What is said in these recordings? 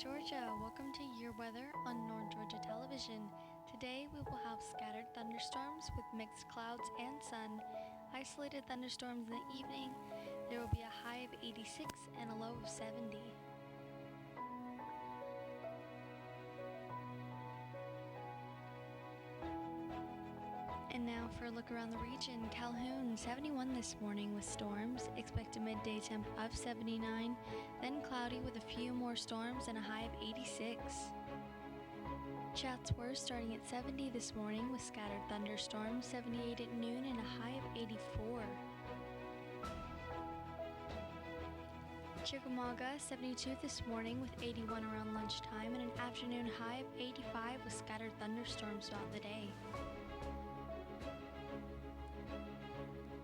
Georgia. Welcome to Your Weather on North Georgia Television. Today we will have scattered thunderstorms with mixed clouds and sun. Isolated thunderstorms in the evening. There will be a high of 86 and a low of 70. And now for a look around the region. Calhoun, 71 this morning with storms. Expect a midday temp of 79. Then cloudy with a few more storms and a high of 86. Chatsworth starting at 70 this morning with scattered thunderstorms. 78 at noon and a high of 84. Chickamauga, 72 this morning with 81 around lunchtime and an afternoon high of 85 with scattered thunderstorms throughout the day.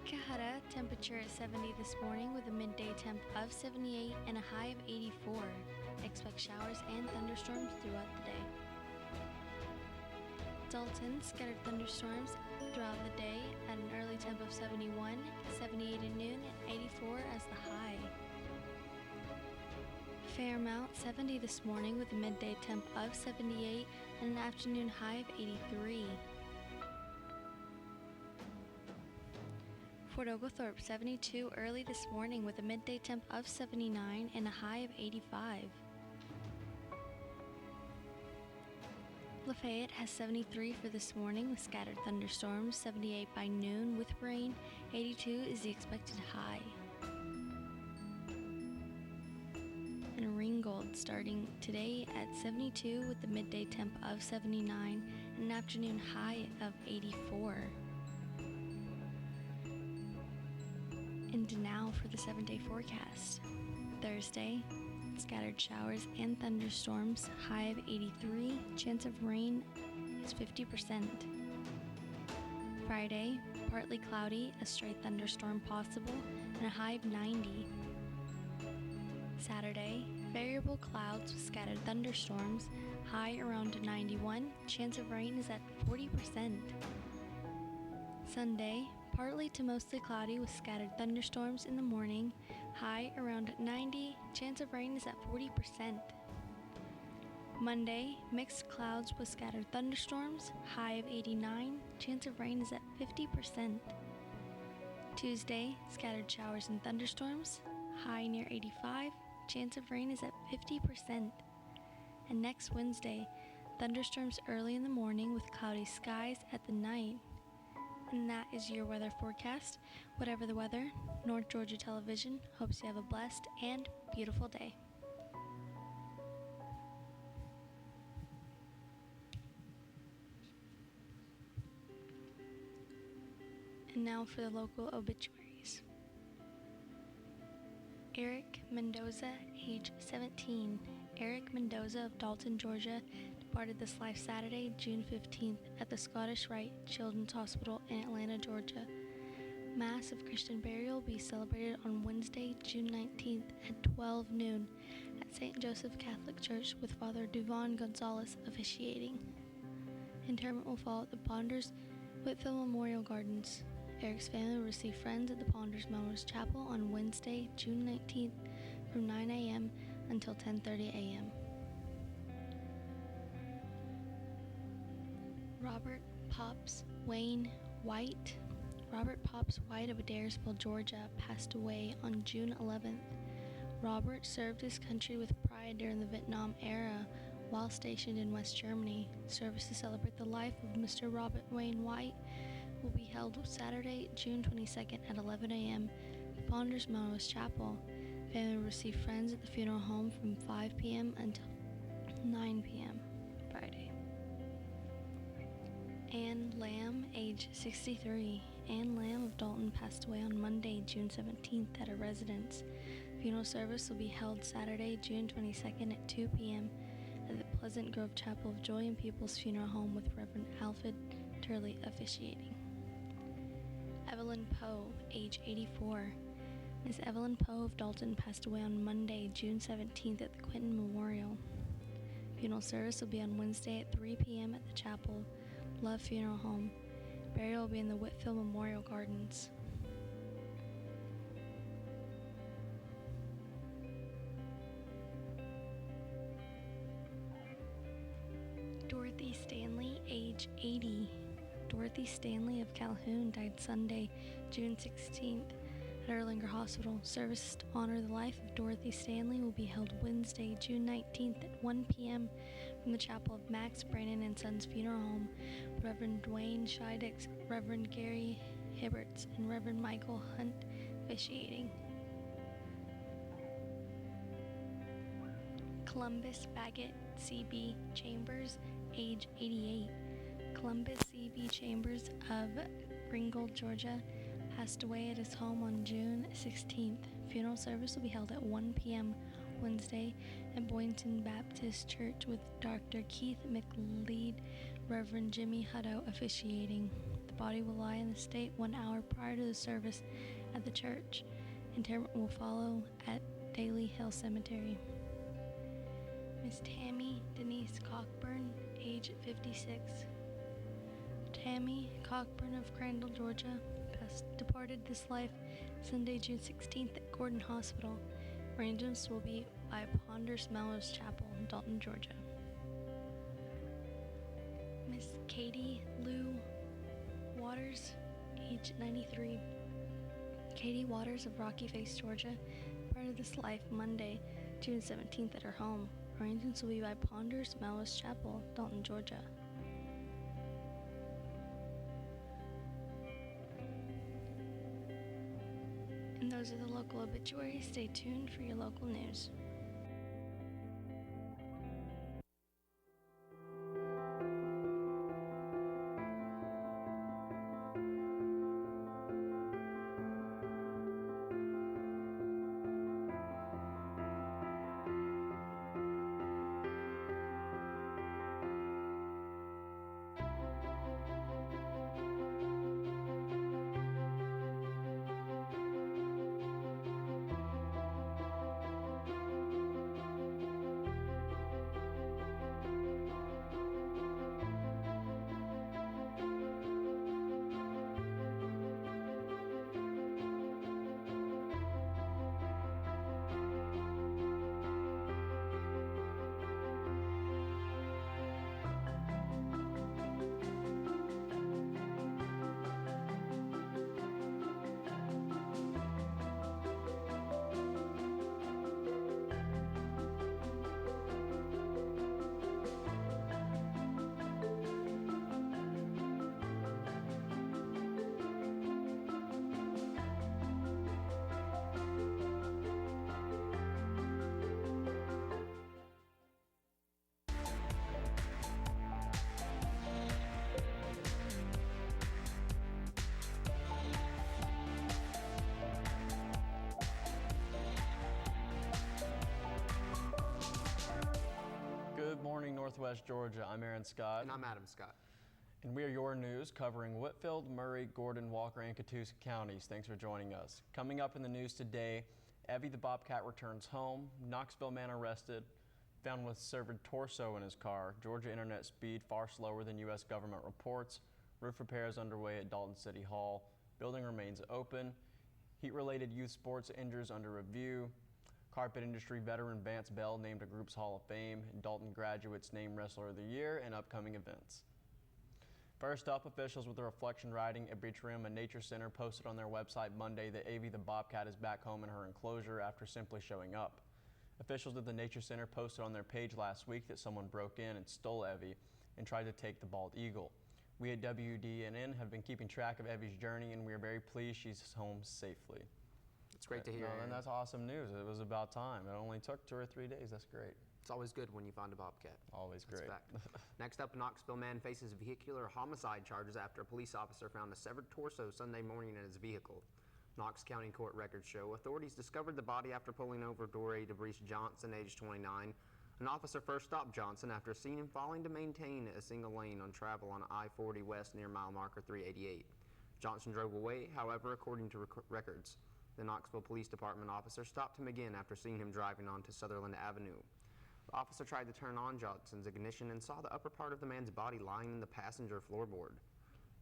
Cahata, temperature at 70 this morning with a midday temp of 78 and a high of 84. Expect showers and thunderstorms throughout the day. Dalton, scattered thunderstorms throughout the day at an early temp of 71, 78 at noon, and 84 as the high. Fairmount, 70 this morning with a midday temp of 78 and an afternoon high of 83. Fort Oglethorpe, 72 early this morning with a midday temp of 79 and a high of 85. Lafayette has 73 for this morning with scattered thunderstorms, 78 by noon with rain, 82 is the expected high. And Ringgold starting today at 72 with the midday temp of 79 and an afternoon high of 84. And now for the 7-day forecast. Thursday, scattered showers and thunderstorms, high of 83, chance of rain is 50%. Friday, partly cloudy, a stray thunderstorm possible, and a high of 90. Saturday, variable clouds with scattered thunderstorms, high around 91, chance of rain is at 40%. Sunday, partly to mostly cloudy with scattered thunderstorms in the morning, high around 90, chance of rain is at 40%. Monday, mixed clouds with scattered thunderstorms, high of 89, chance of rain is at 50%. Tuesday, scattered showers and thunderstorms, high near 85, chance of rain is at 50%. And next Wednesday, thunderstorms early in the morning with cloudy skies at the night. And that is your weather forecast. Whatever the weather, North Georgia Television hopes you have a blessed and beautiful day. And now for the local obituaries. Eric Mendoza, age 17. Eric Mendoza of Dalton, Georgia, departed this life Saturday, June 15th at the Scottish Rite Children's Hospital in Atlanta, Georgia. Mass of Christian burial will be celebrated on Wednesday, June 19th at 12 noon at St. Joseph Catholic Church with Father Duvon Gonzalez officiating. Interment will follow at the Ponders Whitfield Memorial Gardens. Eric's family will receive friends at the Ponders Melrose Chapel on Wednesday, June 19th from 9 a.m. until 10:30 a.m. Robert Pops Wayne White. Robert Pops White of Adairsville, Georgia, passed away on June 11th. Robert served his country with pride during the Vietnam era while stationed in West Germany. Service to celebrate the life of Mr. Robert Wayne White will be held Saturday, June 22nd at 11 a.m. at Ponders Melrose Chapel. Family will receive friends at the funeral home from 5 p.m. until 9 p.m. Friday. Ann Lamb, age 63. Ann Lamb of Dalton passed away on Monday, June 17th at her residence. Funeral service will be held Saturday, June 22nd at 2 p.m. at the Pleasant Grove Chapel of Joy and People's Funeral Home with Reverend Alfred Turley officiating. Evelyn Poe, age 84. Miss Evelyn Poe of Dalton passed away on Monday, June 17th at the Quinton Memorial. Funeral service will be on Wednesday at 3 p.m. at the Chapel Love Funeral Home. Burial will be in the Whitfield Memorial Gardens. age 80. Dorothy Stanley of Calhoun died Sunday, June 16th at Erlanger Hospital. Service to honor the life of Dorothy Stanley will be held Wednesday, June 19th at 1 p.m. from the chapel of Max Brannon and Sons Funeral Home. Reverend Dwayne Scheidex, Reverend Gary Hibberts, and Reverend Michael Hunt officiating. Columbus Baggett C.B. Chambers, age 88. Columbus C.B. Chambers of Ringgold, Georgia, passed away at his home on June 16th. Funeral service will be held at 1 p.m. Wednesday at Boynton Baptist Church with Dr. Keith McLeod, Reverend Jimmy Hutto officiating. The body will lie in the state 1 hour prior to the service at the church. Interment will follow at Daly Hill Cemetery. Miss Tammy Denise Cockburn, age 56. Tammy Cockburn of Crandall, Georgia, departed this life Sunday, June 16th at Gordon Hospital. Arrangements will be by Ponders Melrose Chapel in Dalton, Georgia. Miss Katie Lou Waters, age 93. Katie Waters of Rocky Face, Georgia, departed this life Monday, June 17th at her home. Arrangements will be by Ponders Melrose Chapel, Dalton, Georgia. And those are the local obituaries. Stay tuned for your local news. Good morning, Northwest Georgia. I'm Aaron Scott. And I'm Adam Scott. And we are your news covering Whitfield, Murray, Gordon, Walker, and Catoosa counties. Thanks for joining us. Coming up in the news today, Evie the Bobcat returns home, Knoxville man arrested, found with severed torso in his car, Georgia internet speed far slower than U.S. government reports, roof repairs underway at Dalton City Hall, building remains open, heat-related youth sports injuries under review, carpet industry veteran Vance Bell named a group's Hall of Fame, Dalton graduates named Wrestler of the Year, and upcoming events. First up, officials with the Reflection Riding Arbitrium and Nature Center posted on their website Monday that Evie the Bobcat is back home in her enclosure after simply showing up. Officials at the Nature Center posted on their page last week that someone broke in and stole Evie and tried to take the bald eagle. We at WDNN have been keeping track of Evie's journey, and we are very pleased she's home safely. It's great to hear. And that's awesome news. It was about time. It only took 2 or 3 days. That's great. It's always good when you find a bobcat. Always great. Next up, a Knoxville man faces vehicular homicide charges after a police officer found a severed torso Sunday morning in his vehicle. Knox County court records show authorities discovered the body after pulling over Dory DeBreece Johnson, age 29. An officer first stopped Johnson after seeing him failing to maintain a single lane on travel on I-40 West near mile marker 388. Johnson drove away, however, according to records. The Knoxville Police Department officer stopped him again after seeing him driving onto Sutherland Avenue. The officer tried to turn on Johnson's ignition and saw the upper part of the man's body lying in the passenger floorboard.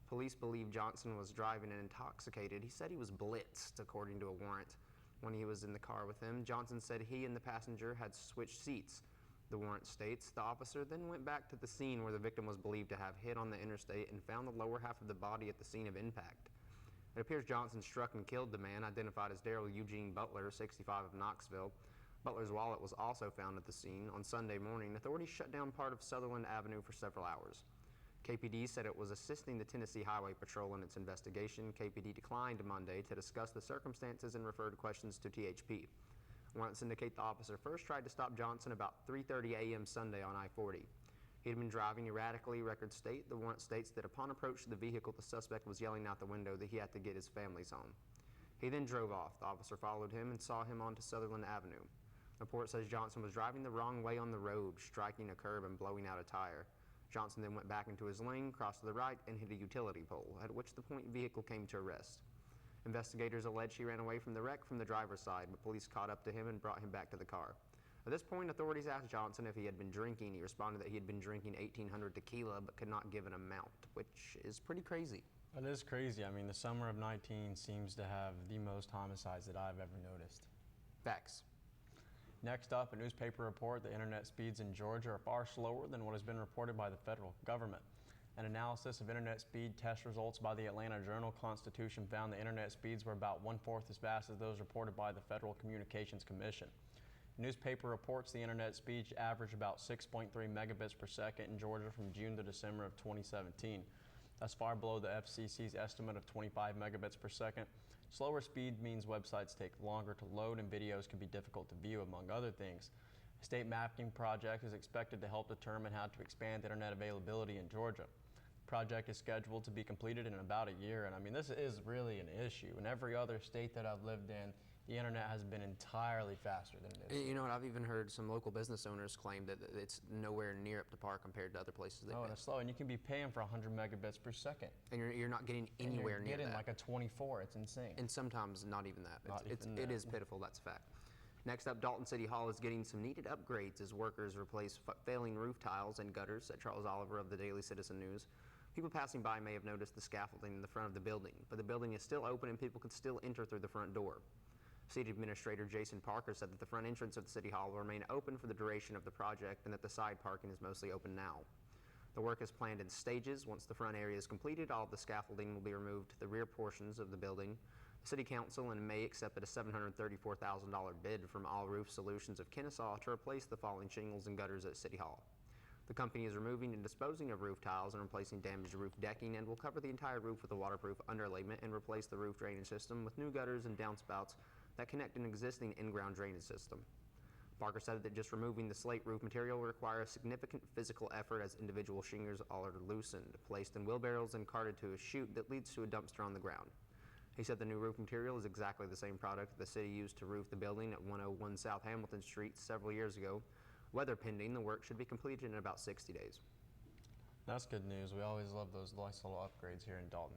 Police believe Johnson was driving and intoxicated. He said he was blitzed, according to a warrant. When he was in the car with him, Johnson said he and the passenger had switched seats. The warrant states the officer then went back to the scene where the victim was believed to have hit on the interstate and found the lower half of the body at the scene of impact. It appears Johnson struck and killed the man, identified as Daryl Eugene Butler, 65, of Knoxville. Butler's wallet was also found at the scene. On Sunday morning, authorities shut down part of Sutherland Avenue for several hours. KPD said it was assisting the Tennessee Highway Patrol in its investigation. KPD declined Monday to discuss the circumstances and referred questions to THP. Warrants indicate the officer first tried to stop Johnson about 3:30 a.m. Sunday on I-40. He had been driving erratically, records state. The warrant states that upon approach to the vehicle, the suspect was yelling out the window that he had to get his family's home. He then drove off. The officer followed him and saw him onto Sutherland Avenue. The report says Johnson was driving the wrong way on the road, striking a curb and blowing out a tire. Johnson then went back into his lane, crossed to the right, and hit a utility pole, at which the point vehicle came to arrest. Investigators allege he ran away from the wreck from the driver's side, but police caught up to him and brought him back to the car. At this point, authorities asked Johnson if he had been drinking. He responded that he had been drinking 1,800 tequila, but could not give an amount, which is pretty crazy. It is crazy. I mean, the summer of 19 seems to have the most homicides that I've ever noticed. Facts. Next up, a newspaper report that internet speeds in Georgia are far slower than what has been reported by the federal government. An analysis of internet speed test results by the Atlanta Journal-Constitution found the internet speeds were about 1/4 as fast as those reported by the Federal Communications Commission. The newspaper reports the internet speeds averaged about 6.3 megabits per second in Georgia from June to December of 2017. That's far below the FCC's estimate of 25 megabits per second. Slower speed means websites take longer to load and videos can be difficult to view, among other things. A state mapping project is expected to help determine how to expand internet availability in Georgia. The project is scheduled to be completed in about a year, and I mean, this is really an issue. In every other state that I've lived in, the internet has been entirely faster than it is. You know what, I've even heard some local business owners claim that it's nowhere near up to par compared to other places they've Oh, and been. it's slow, and you can be paying for 100 megabits per second. And you're not getting And anywhere you're near getting that. like a 24, it's insane. And sometimes not even that. Not even It that. is pitiful, that's a fact. Next up, Dalton City Hall is getting some needed upgrades as workers replace failing roof tiles and gutters, said Charles Oliver of the Daily Citizen News. People passing by may have noticed the scaffolding in the front of the building, but the building is still open and people can still enter through the front door. City Administrator Jason Parker said that the front entrance of the City Hall will remain open for the duration of the project and that the side parking is mostly open now. The work is planned in stages. Once the front area is completed, all of the scaffolding will be removed to the rear portions of the building. The City Council in May accepted a $734,000 bid from All Roof Solutions of Kennesaw to replace the falling shingles and gutters at City Hall. The company is removing and disposing of roof tiles and replacing damaged roof decking and will cover the entire roof with a waterproof underlayment and replace the roof drainage system with new gutters and downspouts that connect an existing in-ground drainage system. Parker said that just removing the slate roof material will require a significant physical effort as individual shingles are loosened, placed in wheelbarrows and carted to a chute that leads to a dumpster on the ground. He said the new roof material is exactly the same product the city used to roof the building at 101 South Hamilton Street several years ago. Weather pending, the work should be completed in about 60 days. That's good news. We always love those nice little upgrades here in Dalton.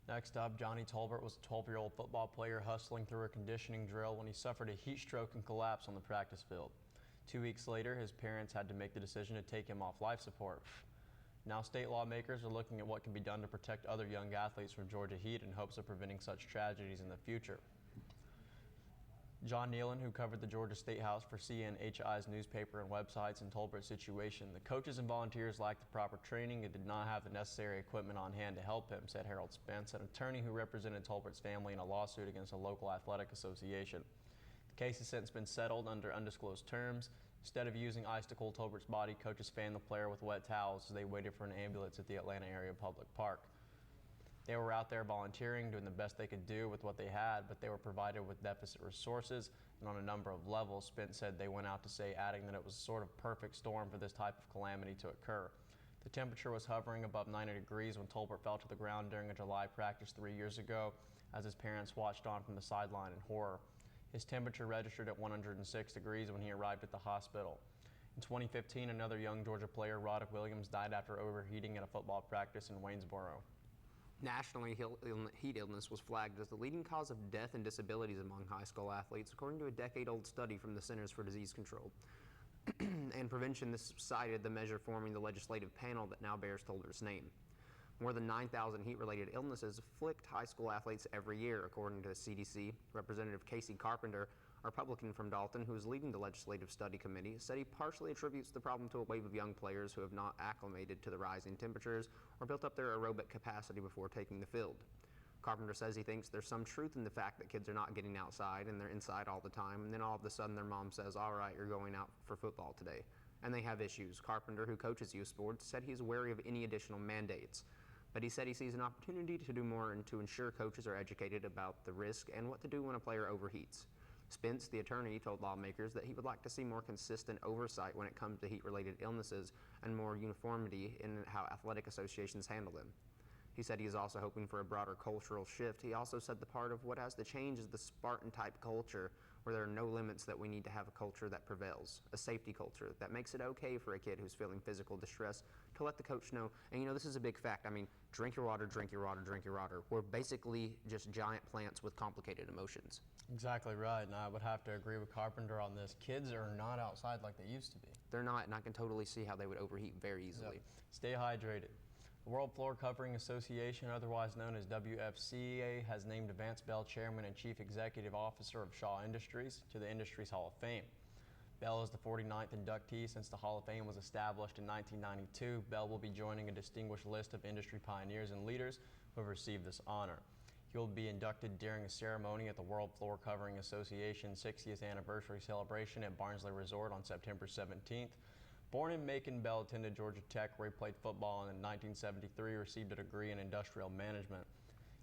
Next up, Johnny Tolbert was a 12-year-old football player hustling through a conditioning drill when he suffered a heat stroke and collapsed on the practice field. 2 weeks later, his parents had to make the decision to take him off life support. Now state lawmakers are looking at what can be done to protect other young athletes from Georgia heat in hopes of preventing such tragedies in the future. John Nealon, who covered the Georgia State House for CNHI's newspaper and websites and Tolbert's situation, the coaches and volunteers lacked the proper training and did not have the necessary equipment on hand to help him, said Harold Spence, an attorney who represented Tolbert's family in a lawsuit against a local athletic association. The case has since been settled under undisclosed terms. Instead of using ice to cool Tolbert's body, coaches fanned the player with wet towels as they waited for an ambulance at the Atlanta area public park. They were out there volunteering, doing the best they could do with what they had, but they were provided with deficit resources, and on a number of levels, Spence said they went out to say, adding that it was a sort of perfect storm for this type of calamity to occur. The temperature was hovering above 90 degrees when Tolbert fell to the ground during a July practice 3 years ago, as his parents watched on from the sideline in horror. His temperature registered at 106 degrees when he arrived at the hospital. In 2015, another young Georgia player, Roddick Williams, died after overheating at a football practice in Waynesboro. Nationally, heat illness was flagged as the leading cause of death and disabilities among high school athletes, according to a decade-old study from the Centers for Disease Control and Prevention. This cited the measure forming the legislative panel that now bears Tolbert's name. More than 9,000 heat-related illnesses afflict high school athletes every year, according to the CDC. Representative Casey Carpenter A Republican from Dalton, who is leading the Legislative Study Committee, said he partially attributes the problem to a wave of young players who have not acclimated to the rising temperatures or built up their aerobic capacity before taking the field. Carpenter says he thinks there's some truth in the fact that kids are not getting outside and they're inside all the time, and then all of a sudden their mom says, "All right, you're going out for football today," and they have issues. Carpenter, who coaches youth sports, said he's wary of any additional mandates, but he said he sees an opportunity to do more and to ensure coaches are educated about the risk and what to do when a player overheats. Spence, the attorney, told lawmakers that he would like to see more consistent oversight when it comes to heat-related illnesses and more uniformity in how athletic associations handle them. He said he is also hoping for a broader cultural shift. He also said the part of what has to change is the Spartan-type culture, where there are no limits, that we need to have a culture that prevails, a safety culture that makes it okay for a kid who's feeling physical distress to let the coach know. And you know, this is a big fact. I mean, drink your water, drink your water, drink your water. We're basically just giant plants with complicated emotions. Exactly right, and I would have to agree with Carpenter on this. Kids are not outside like they used to be. They're not, and I can totally see how they would overheat very easily. Yep. Stay hydrated. The World Floor Covering Association, otherwise known as WFCA, has named Vance Bell Chairman and Chief Executive Officer of Shaw Industries to the industry's Hall of Fame. Bell is the 49th inductee since the Hall of Fame was established in 1992. Bell will be joining a distinguished list of industry pioneers and leaders who have received this honor. He will be inducted during a ceremony at the World Floor Covering Association's 60th anniversary celebration at Barnsley Resort on September 17th. Born in Macon, Bell attended Georgia Tech, where he played football, and in 1973 received a degree in industrial management.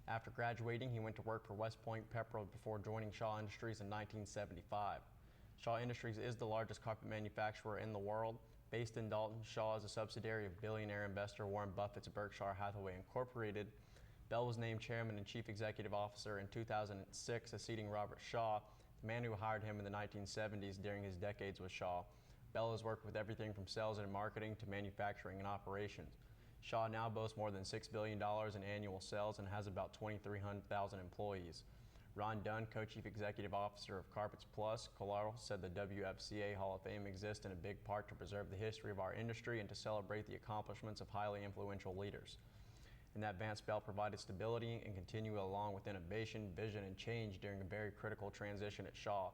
After graduating, he went to work for West Point Pepperell before joining Shaw Industries in 1975. Shaw Industries is the largest carpet manufacturer in the world. Based in Dalton, Shaw is a subsidiary of billionaire investor Warren Buffett's Berkshire Hathaway Incorporated. Bell was named Chairman and Chief Executive Officer in 2006, succeeding Robert Shaw, the man who hired him in the 1970s during his decades with Shaw. Bell has worked with everything from sales and marketing to manufacturing and operations. Shaw now boasts more than $6 billion in annual sales and has about 2,300,000 employees. Ron Dunn, Co-Chief Executive Officer of Carpets Plus, Colaro, said the WFCA Hall of Fame exists in a big part to preserve the history of our industry and to celebrate the accomplishments of highly influential leaders. And that Vance Bell provided stability and continued along with innovation, vision, and change during a very critical transition at Shaw,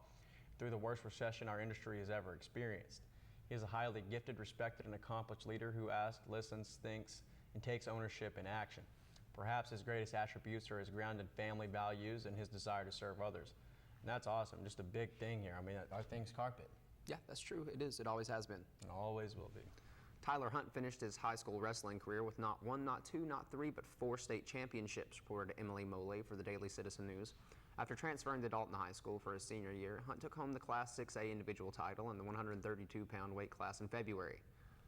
through the worst recession our industry has ever experienced. He is a highly gifted, respected, and accomplished leader who asks, listens, thinks, and takes ownership in action. Perhaps his greatest attributes are his grounded family values and his desire to serve others. And that's awesome, just a big thing here. I mean, our thing's carpet. Yeah, that's true. It is. It always has been. And always will be. Tyler Hunt finished his high school wrestling career with not one, not two, not three, but 4 state championships, reported Emily Mole for the Daily Citizen News. After transferring to Dalton High School for his senior year, Hunt took home the Class 6A individual title in the 132-pound weight class in February,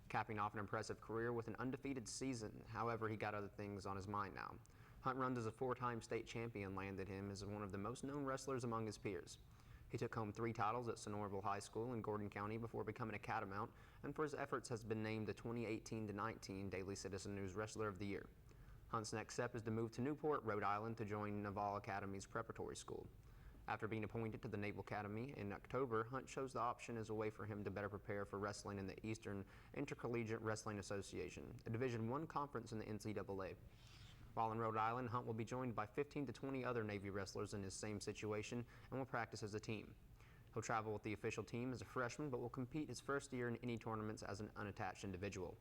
capping off an impressive career with an undefeated season. However, he got other things on his mind now. Hunt runs as a 4-time state champion landed him as one of the most known wrestlers among his peers. He took home 3 titles at Sonoraville High School in Gordon County before becoming a Catamount, and for his efforts has been named the 2018-19 Daily Citizen News Wrestler of the Year. Hunt's next step is to move to Newport, Rhode Island to join Naval Academy's preparatory school. After being appointed to the Naval Academy in October, Hunt chose the option as a way for him to better prepare for wrestling in the Eastern Intercollegiate Wrestling Association, a Division I conference in the NCAA. While in Rhode Island, Hunt will be joined by 15 to 20 other Navy wrestlers in his same situation and will practice as a team. He'll travel with the official team as a freshman, but will compete his first year in any tournaments as an unattached individual.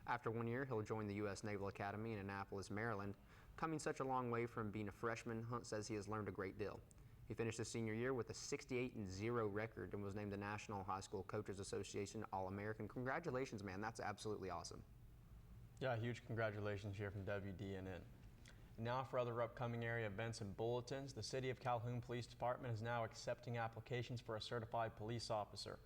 After 1 year, he'll join the U.S. Naval Academy in Annapolis, Maryland. Coming such a long way from being a freshman, Hunt says he has learned a great deal. He finished his senior year with a 68-0 record and was named the National High School Coaches Association All-American. Congratulations, man. That's absolutely awesome. Yeah, huge congratulations here from WDNN. Now for other upcoming area events and bulletins, the City of Calhoun Police Department is now accepting applications for a certified police officer.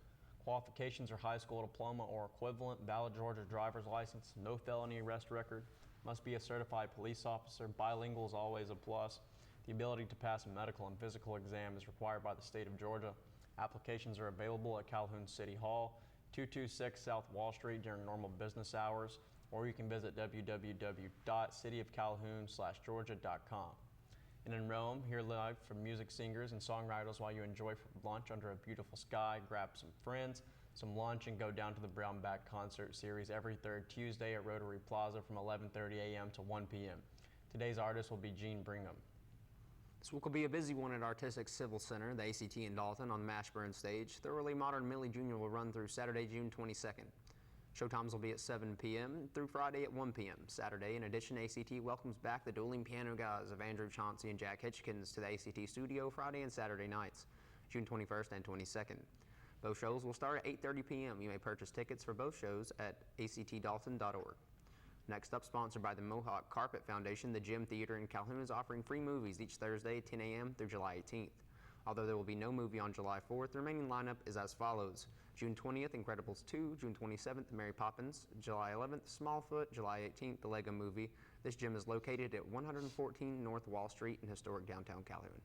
Qualifications are high school diploma or equivalent, valid Georgia driver's license, no felony arrest record, must be a certified police officer, bilingual is always a plus. The ability to pass a medical and physical exam is required by the state of Georgia. Applications are available at Calhoun City Hall, 226 South Wall Street during normal business hours, or you can visit www.cityofcalhoun/georgia.com. And in Rome, hear live from music singers and songwriters while you enjoy lunch under a beautiful sky, grab some friends, some lunch, and go down to the Brownback Concert Series every 3rd Tuesday at Rotary Plaza from 11:30 a.m. to 1 p.m. Today's artist will be Gene Brigham. This week will be a busy one at Artistic Civil Center, the ACT in Dalton on the Mashburn stage. Thoroughly Modern Millie Jr. will run through Saturday, June 22nd. Showtimes will be at 7 p.m. through Friday at 1 p.m. Saturday, in addition, ACT welcomes back the dueling piano guys of Andrew Chauncey and Jack Hitchkins to the ACT studio Friday and Saturday nights, June 21st and 22nd. Both shows will start at 8:30 p.m. You may purchase tickets for both shows at actdalton.org. Next up, sponsored by the Mohawk Carpet Foundation, the Gym Theater in Calhoun is offering free movies each Thursday at 10 a.m. through July 18th. Although there will be no movie on July 4th, the remaining lineup is as follows. June 20th, Incredibles 2, June 27th, Mary Poppins, July 11th, Smallfoot, July 18th, The Lego Movie. This gym is located at 114 North Wall Street in historic downtown Calhoun.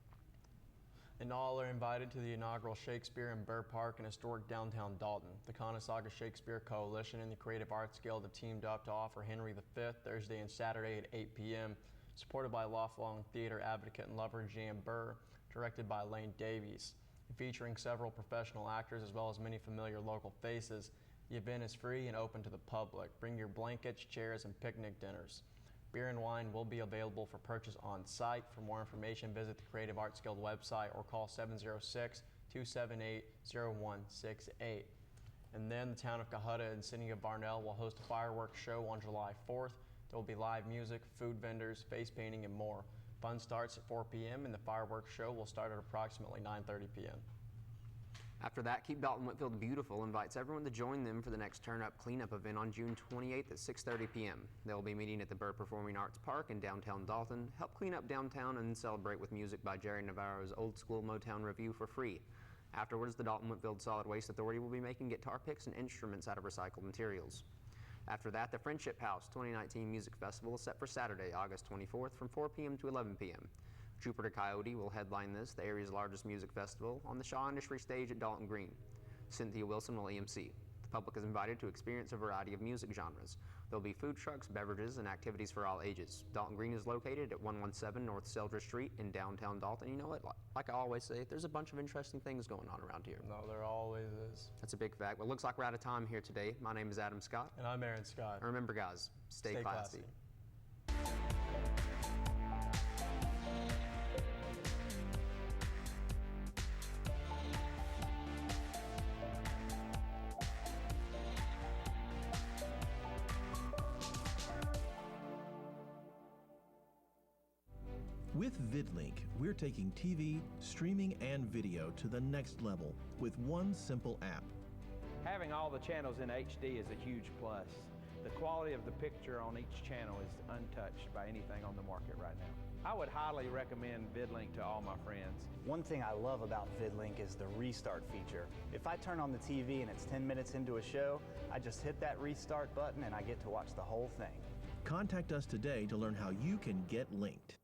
And all are invited to the inaugural Shakespeare in Burr Park in historic downtown Dalton. The Conestoga Shakespeare Coalition and the Creative Arts Guild have teamed up to offer Henry V Thursday and Saturday at 8 p.m., supported by lifelong theater advocate and lover Jan Burr, directed by Elaine Davies. Featuring several professional actors as well as many familiar local faces, the event is free and open to the public. Bring your blankets, chairs, and picnic dinners. Beer and wine will be available for purchase on site. For more information, visit the Creative Arts Guild website or call 706-278-0168. And then the town of Cohutta and city of Barnell will host a fireworks show on July 4th. There will be live music, food vendors, face painting, and more. Fun starts at 4 p.m. and the fireworks show will start at approximately 9:30 p.m. After that, Keep Dalton Whitfield Beautiful invites everyone to join them for the next Turn Up Cleanup event on June 28th at 6:30 p.m. They'll be meeting at the Burr Performing Arts Park in downtown Dalton, help clean up downtown, and celebrate with music by Jerry Navarro's Old School Motown Review for free. Afterwards, the Dalton Whitfield Solid Waste Authority will be making guitar picks and instruments out of recycled materials. After that, the Friendship House 2019 Music Festival is set for Saturday, August 24th from 4 p.m. to 11 p.m. Jupiter Coyote will headline this, the area's largest music festival, on the Shaw Industry Stage at Dalton Green. Cynthia Wilson will EMC. The public is invited to experience a variety of music genres. There will be food trucks, beverages, and activities for all ages. Dalton Green is located at 117 North Seldra Street in downtown Dalton. You know what, like I always say, there's a bunch of interesting things going on around here. No, there always is. That's a big fact. Well, it looks like we're out of time here today. My name is Adam Scott. And I'm Aaron Scott. And remember, guys, stay classy. With VidLink, we're taking TV, streaming, and video to the next level with one simple app. Having all the channels in HD is a huge plus. The quality of the picture on each channel is untouched by anything on the market right now. I would highly recommend VidLink to all my friends. One thing I love about VidLink is the restart feature. If I turn on the TV and it's 10 minutes into a show, I just hit that restart button and I get to watch the whole thing. Contact us today to learn how you can get linked.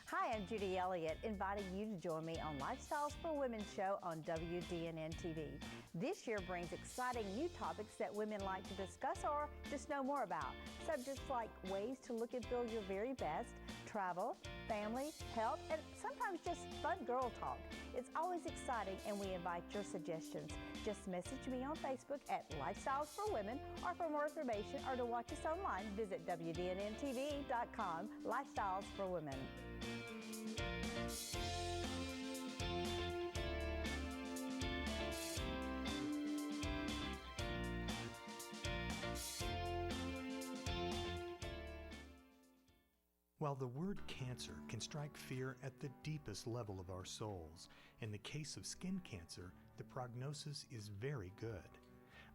Hi, I'm Judy Elliott, inviting you to join me on Lifestyles for Women show on WDNN TV. This year brings exciting new topics that women like to discuss or just know more about. Subjects like ways to look and feel your very best, travel, family, health, and sometimes just fun girl talk. It's always exciting, and we invite your suggestions. Just message me on Facebook at Lifestyles for Women, or for more information or to watch us online, visit WDNNTV.com, Lifestyles for Women. While the word cancer can strike fear at the deepest level of our souls, in the case of skin cancer, the prognosis is very good.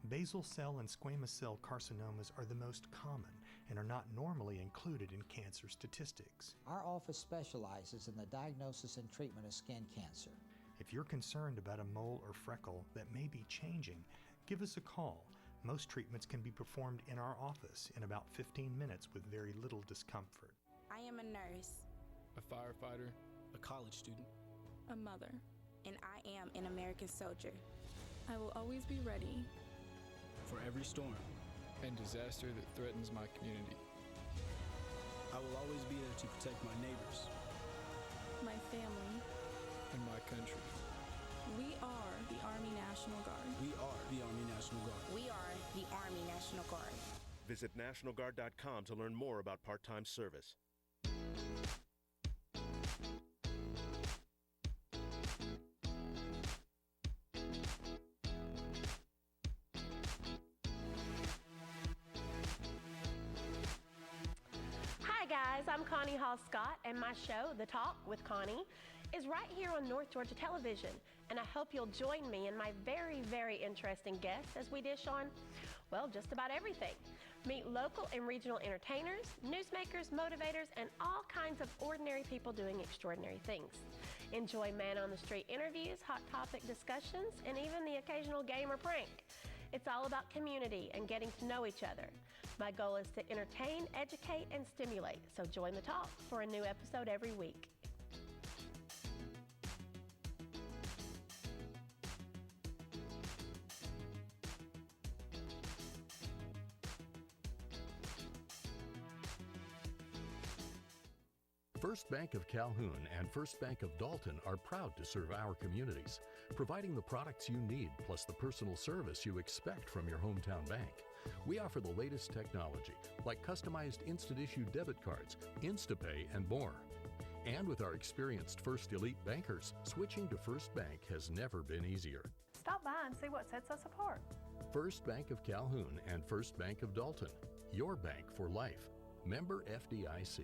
Basal cell and squamous cell carcinomas are the most common and are not normally included in cancer statistics. Our office specializes in the diagnosis and treatment of skin cancer. If you're concerned about a mole or freckle that may be changing, give us a call. Most treatments can be performed in our office in about 15 minutes with very little discomfort. I am a nurse, a firefighter, a college student, a mother, and I am an American soldier. I will always be ready for every storm and disaster that threatens my community. I will always be there to protect my neighbors, my family, and my country. We are the Army National National Guard. We are the Army National Guard. We are the Army National Guard. Visit nationalguard.com to learn more about part-time service. Hi guys, I'm Connie Hall Scott, and my show, The Talk with Connie, is right here on North Georgia Television, and I hope you'll join me and my very, very interesting guests as we dish on, well, just about everything. Meet local and regional entertainers, newsmakers, motivators, and all kinds of ordinary people doing extraordinary things. Enjoy man-on-the-street interviews, hot topic discussions, and even the occasional game or prank. It's all about community and getting to know each other. My goal is to entertain, educate, and stimulate, so join the talk for a new episode every week. First Bank of Calhoun and First Bank of Dalton are proud to serve our communities, providing the products you need plus the personal service you expect from your hometown bank. We offer the latest technology, like customized instant-issue debit cards, InstaPay, and more. And with our experienced First Elite bankers, switching to First Bank has never been easier. Stop by and see what sets us apart. First Bank of Calhoun and First Bank of Dalton, your bank for life. Member FDIC.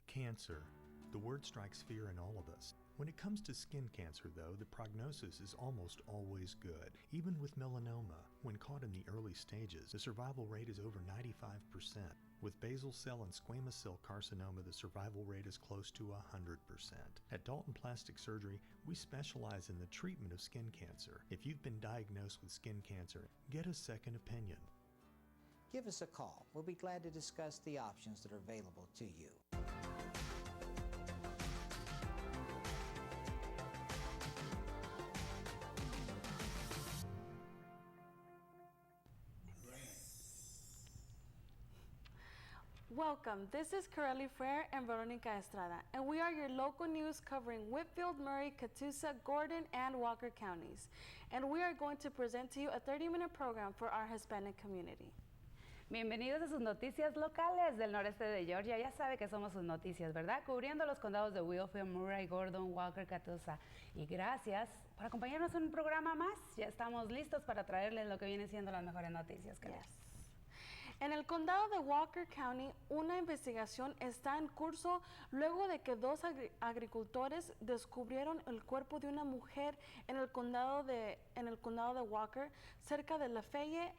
Cancer. The word strikes fear in all of us. When it comes to skin cancer, though, the prognosis is almost always good. Even with melanoma, when caught in the early stages, the survival rate is over 95%. With basal cell and squamous cell carcinoma, the survival rate is close to 100%. At Dalton Plastic Surgery, we specialize in the treatment of skin cancer. If you've been diagnosed with skin cancer, get a second opinion. Give us a call. We'll be glad to discuss the options that are available to you. Welcome, this is Corelli Frere and Veronica Estrada, and we are your local news covering Whitfield, Murray, Catoosa, Gordon, and Walker counties. And we are going to present to you a 30-minute program for our Hispanic community. Bienvenidos a sus noticias locales del noreste de Georgia. Ya sabe que somos sus noticias, ¿verdad? Cubriendo los condados de Whitfield, Murray, Gordon, Walker, Catoosa. Y gracias por acompañarnos en un programa más. Ya estamos listos para traerles lo que viene siendo las mejores noticias. En el condado de Walker County, una investigación está en curso luego de que dos agricultores descubrieron el cuerpo de una mujer en el condado de Walker, cerca de Lafayette,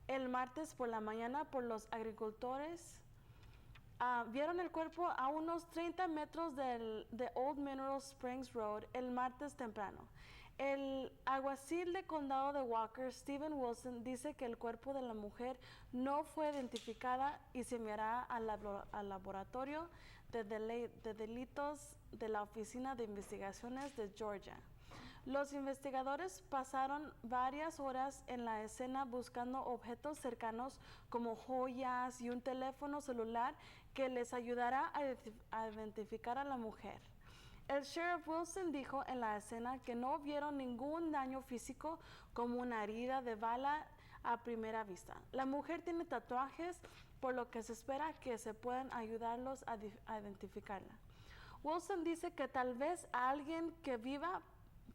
el martes por la mañana. Por los agricultores vieron el cuerpo a unos 30 metros de Old Mineral Springs Road el martes temprano. El alguacil de condado de Walker, Stephen Wilson, dice que el cuerpo de la mujer no fue identificada y se enviará al laboratorio de delitos de la Oficina de Investigaciones de Georgia. Los investigadores pasaron varias horas en la escena buscando objetos cercanos como joyas y un teléfono celular que les ayudará a identificar a la mujer. El sheriff Wilson dijo en la escena que no vieron ningún daño físico como una herida de bala a primera vista. La mujer tiene tatuajes, por lo que se espera que se puedan ayudarlos a identificarla. Wilson dice que tal vez alguien que viva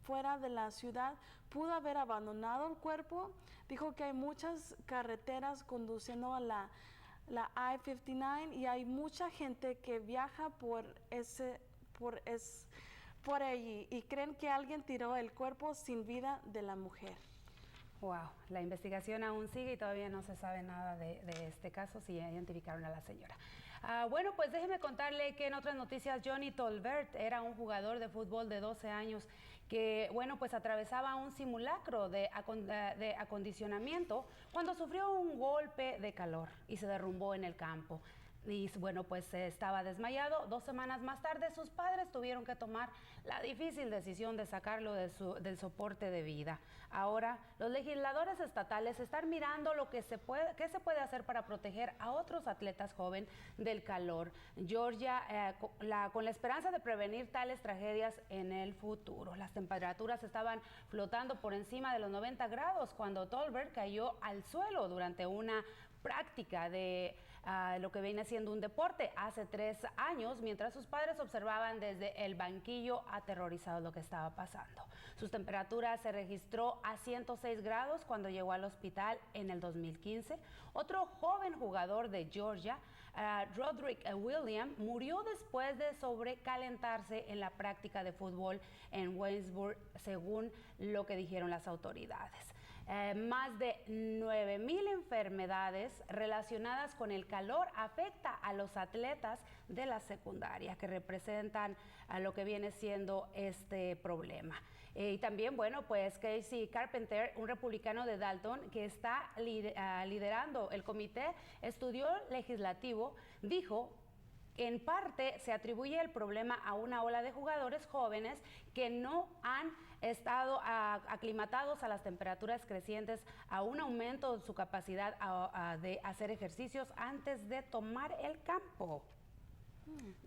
fuera de la ciudad pudo haber abandonado el cuerpo. Dijo que hay muchas carreteras conduciendo a la I-59 y hay mucha gente que viaja por allí y creen que alguien tiró el cuerpo sin vida de la mujer. Wow, la investigación aún sigue y todavía no se sabe nada de este caso, si ya identificaron a la señora. Bueno, pues déjeme contarle que en otras noticias, Johnny Tolbert era un jugador de fútbol de 12 años que, bueno, pues atravesaba un simulacro de acondicionamiento cuando sufrió un golpe de calor y se derrumbó en el campo. Y bueno, pues estaba desmayado. 2 semanas más tarde, sus padres tuvieron que tomar la difícil decisión de sacarlo del soporte de vida. Ahora, los legisladores estatales están mirando qué se puede hacer para proteger a otros atletas jóvenes del calor. Georgia, con la esperanza de prevenir tales tragedias en el futuro. Las temperaturas estaban flotando por encima de los 90 grados cuando Tolbert cayó al suelo durante una práctica de lo que viene siendo un deporte hace 3 años, mientras sus padres observaban desde el banquillo aterrorizados lo que estaba pasando. Sus temperaturas se registró a 106 grados cuando llegó al hospital en el 2015. Otro joven jugador de Georgia, Roderick Williams, murió después de sobrecalentarse en la práctica de fútbol en Waynesburg, según lo que dijeron las autoridades. Más de 9,000 enfermedades relacionadas con el calor afecta a los atletas de la secundaria que representan a lo que viene siendo este problema. Y también, bueno, pues Casey Carpenter, un republicano de Dalton que está liderando el comité estudio legislativo, dijo: en parte se atribuye el problema a una ola de jugadores jóvenes que no han estado aclimatados a las temperaturas crecientes, a un aumento de su capacidad de hacer ejercicios antes de tomar el campo.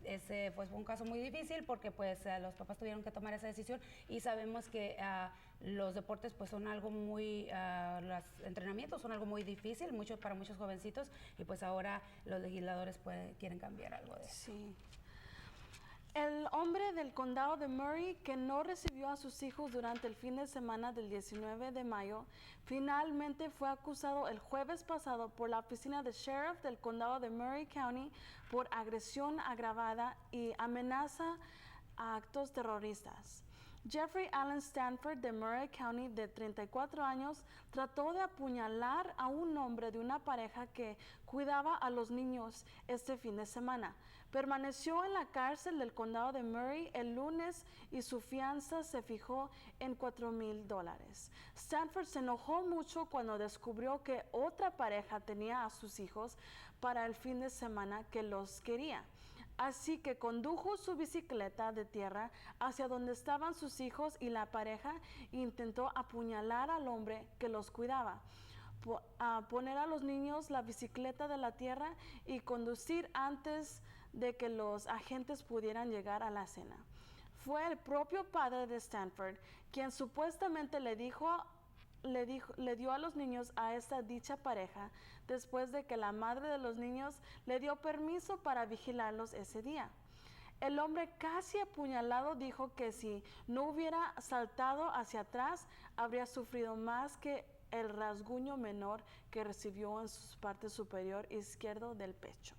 Ese fue un caso muy difícil porque pues los papás tuvieron que tomar esa decisión y sabemos que los deportes pues son algo muy, los entrenamientos son algo muy difícil para muchos jovencitos y pues ahora los legisladores quieren cambiar algo de eso. Sí. El hombre del condado de Murray que no recibió a sus hijos durante el fin de semana del 19 de mayo, finalmente fue acusado el jueves pasado por la oficina de sheriff del condado de Murray County por agresión agravada y amenaza a actos terroristas. Jeffrey Allen Stanford de Murray County, de 34 años, trató de apuñalar a un hombre de una pareja que cuidaba a los niños este fin de semana. Permaneció en la cárcel del condado de Murray el lunes y su fianza se fijó en $4,000. Stanford se enojó mucho cuando descubrió que otra pareja tenía a sus hijos para el fin de semana que los quería. Así que condujo su bicicleta de tierra hacia donde estaban sus hijos y la pareja e intentó apuñalar al hombre que los cuidaba. Poner a los niños la bicicleta de la tierra y conducir antes de que los agentes pudieran llegar a la escena. Fue el propio padre de Stanford quien supuestamente le dio a los niños a esta dicha pareja después de que la madre de los niños le dio permiso para vigilarlos ese día. El hombre casi apuñalado dijo que si no hubiera saltado hacia atrás habría sufrido más que el rasguño menor que recibió en su parte superior izquierdo del pecho.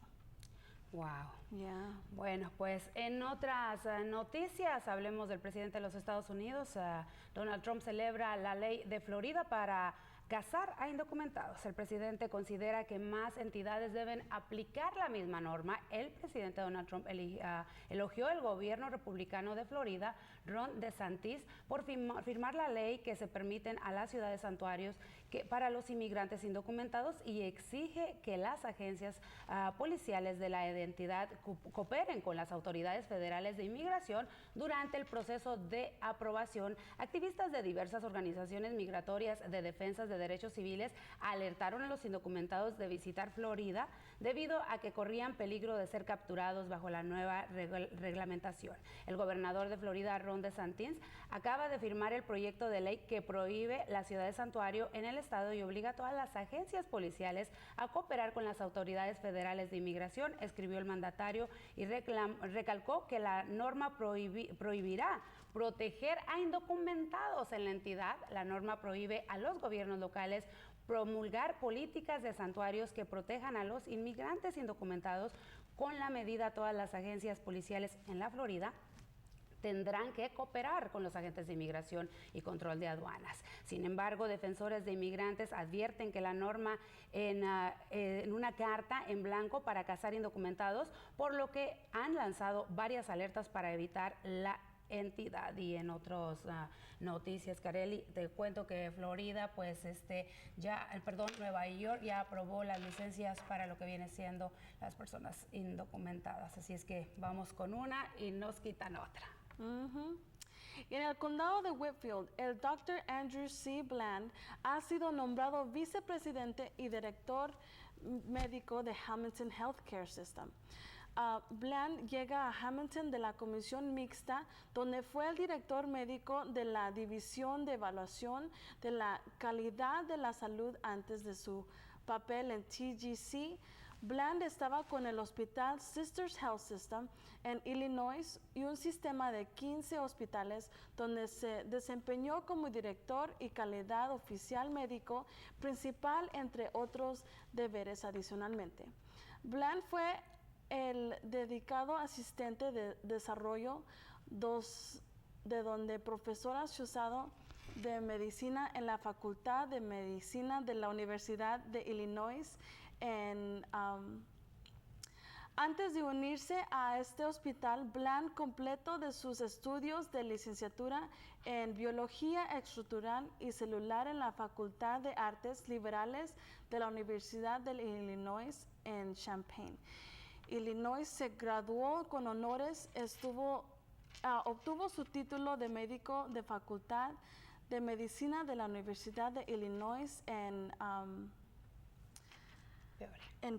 Wow. Yeah. Bueno, pues en otras noticias hablemos del presidente de los Estados Unidos. Donald Trump celebra la ley de Florida para casar a indocumentados. El presidente considera que más entidades deben aplicar la misma norma. El presidente Donald Trump elogió el gobierno republicano de Florida, Ron DeSantis, por firmar la ley que se permiten a las ciudades santuarios para los inmigrantes indocumentados y exige que las agencias policiales de la identidad cooperen con las autoridades federales de inmigración durante el proceso de aprobación. Activistas de diversas organizaciones migratorias de defensa de derechos civiles alertaron a los indocumentados de visitar Florida debido a que corrían peligro de ser capturados bajo la nueva reglamentación. El gobernador de Florida, Ron DeSantis, acaba de firmar el proyecto de ley que prohíbe la ciudad de santuario en el estado y obliga a todas las agencias policiales a cooperar con las autoridades federales de inmigración, escribió el mandatario y recalcó que la norma prohibirá proteger a indocumentados en la entidad. La norma prohíbe a los gobiernos locales promulgar políticas de santuarios que protejan a los inmigrantes indocumentados. Con la medida, todas las agencias policiales en la Florida tendrán que cooperar con los agentes de inmigración y control de aduanas. Sin embargo, defensores de inmigrantes advierten que la norma en una carta en blanco para cazar indocumentados, por lo que han lanzado varias alertas para evitar la entidad. Y en otras noticias, Kareli, te cuento que Florida, pues Nueva York ya aprobó las licencias para lo que viene siendo las personas indocumentadas. Así es que vamos con una y nos quitan otra. En el condado de Whitfield, el Dr. Andrew C. Bland ha sido nombrado vicepresidente y director médico de Hamilton Healthcare System. Bland llega a Hamilton de la Comisión Mixta, donde fue el director médico de la División de Evaluación de la Calidad de la Salud antes de su papel en TGC. Bland estaba con el Hospital Sisters Health System en Illinois y un sistema de 15 hospitales donde se desempeñó como director y calidad oficial médico principal, entre otros deberes adicionalmente. Bland fue el dedicado asistente de desarrollo de donde profesor asociado de medicina en la Facultad de Medicina de la Universidad de Illinois. Antes de unirse a este hospital, Bland completó de sus estudios de licenciatura en Biología Estructural y Celular en la Facultad de Artes Liberales de la Universidad de Illinois en Champaign. Illinois se graduó con honores, obtuvo su título de médico de Facultad de Medicina de la Universidad de Illinois en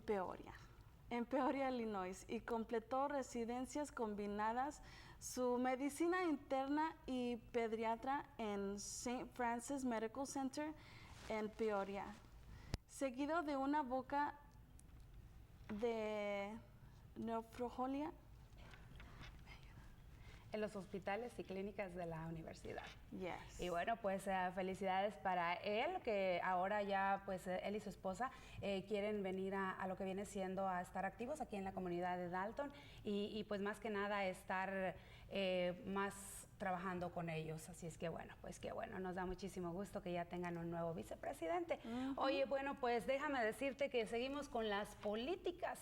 Peoria, Illinois, y completó residencias combinadas, su medicina interna y pediatra en St. Francis Medical Center en Peoria, seguido de una boca de nefrología en los hospitales y clínicas de la universidad. Yes. Y bueno, pues felicidades para él, que ahora ya pues él y su esposa quieren venir a lo que viene siendo a estar activos aquí en la comunidad de Dalton y pues más que nada estar más trabajando con ellos. Así es que bueno, pues qué bueno, nos da muchísimo gusto que ya tengan un nuevo vicepresidente. Oye, bueno, pues déjame decirte que seguimos con las políticas.